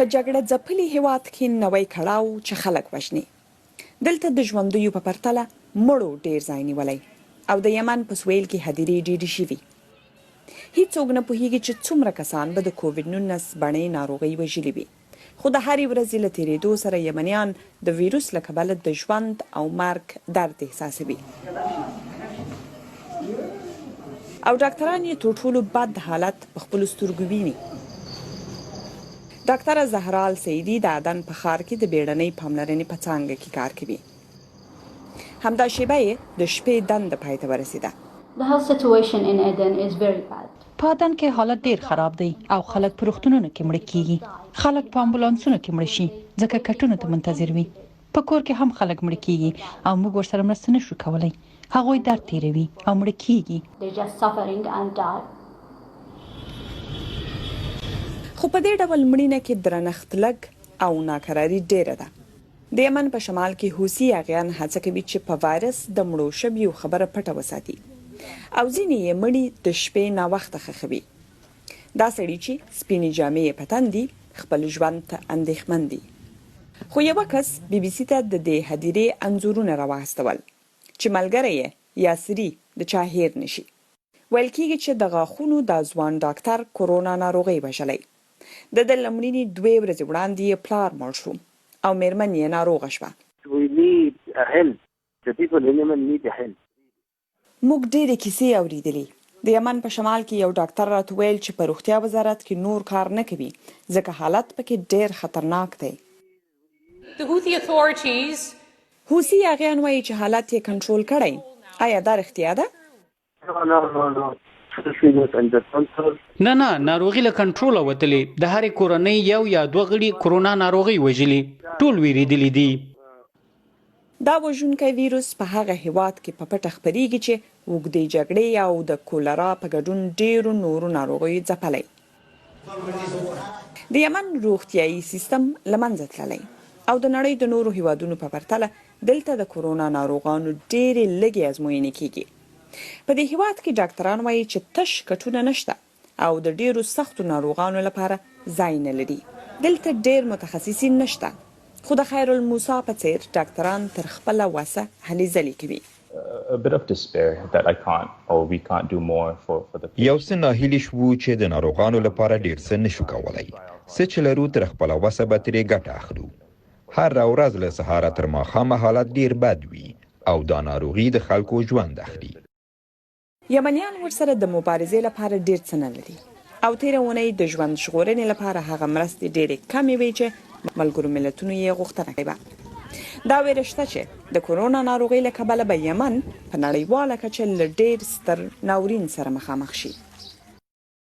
په جګړه ځپلي هېواد کې نوی کړاو چې خلک وژني. دلته د ژوندیو په پرتله مړو ډېر ځای نیولی او د یمن په سویل کې هدیرې ډېرې شوي. هیڅوک نه پوهیږي چې څومره کسان به د کووډ 19 بڼې ناروغۍ وژلي وي. خو د هرې ورځې له تېرېدو سره یمنیان د ویروس له کبله د ژوند او مرګ درد احساسوي. او ډاکټران یې تر ټولو بد حالت په خپلو سترګو ویني. ډاکټره زهرا سیدي د عدن په ښار کې د بیړنۍ پاملرنې په څانګه کې کار کوي. همدا شیبه یې د شپې دنده پای ته ورسېده. په عدن کې حالت ډیر خراب دی او خلک په روغتونونو کې مړه کیږي. خلک په امبولانسونو کې مړه شي ځکه کټونو ته منتظر وي. په کور کې هم خلک مړه کیږي او موږ ورسره مرسته نشو کولی. هغوی درد تیروي او مړه کیږي. خو په دې ډول مړینه کې درنښت لږ او ناکراري ډیره ده. د یمن په شمال کې حوثي اغیان هڅه کوي چې په وایرس د مړو شویو خبره پټه وساتي او ځینې یې مړي د شپې ناوخته ښخوي. دا سړي چې سپینې جامې یې په تن دي خپل ژوند ته اندېښمن دي. خو یوه کس بي بي سي ته د دې هدیرې انځورونه راواستول چې ملګری یې یاسري د چا هیر نشي. ویل کېږي چې د غاښونو د ځوان ډاکټر کورونا ناروغۍ وژلی. د ده له مړینې 2 ورځې وړاندې یې پلار مړ شو او میرمن یې ناروغه شوه. موږ ډېرې کیسې اورېدلې. د یمن په شمال کې یو ډاکټر راته ویل چې په روغتیا وزارت کې نور کار نه کوي ځکه حالت پکې ډېر خطرناک دی. حوثي اغیان وایي چې حالت یې کنټرول کړی. آیا دا رښتیا ده؟ نه ناروغي له کنټروله وتلې. د هرې کورنۍ یو یا 2 غړي کورونا ناروغي وژلي. ټول ویریدلي دي. دا وژونکی ویروس په هغه هېواد کې په پټه خپرېږي چې اوږدې جګړې او د کولرا په ګډون ډېرو نورو ناروغیو ځپلی. د یمن روغتیايي سیستم له منځه تللی او د نړۍ د نورو هېوادونو په پرتله دلته د کورونا ناروغانو ډېرې لږې ازموینې کیږي. په دې هېواد کې ډاکټران وایي چې تش کټونه نشته او د ډېرو سختو ناروغانو لپاره ځای نه لري. دلته ډېر متخصصین نشته. خو د خیرالموسی په څېر ډاکټران تر خپله وسه هلې ځلې کوي. یو څه ناهیلي شوو چې د ناروغانو لپاره ډېر څه نشو کولی. څه چې لرو تر خپله وسه به ترې ګټه اخلو. هر ورځ له سهاره تر ماښامه حالت ډېر بد وي او دا ناروغي د خلکو ژوند اخلي. یمنیان ورسره د مبارزې لپاره ډېر څه نه لري او تېره اونۍ د ژوند ژغورنې لپاره هغه مرستې ډېرې کمې وې چې ملګرو ملتونو یې غوښتنه کوي. دا ویره شته چې د کورونا ناروغۍ له کبله به یمن په نړیواله کچه له ډېر ستر ناورین سره مخامخ شي.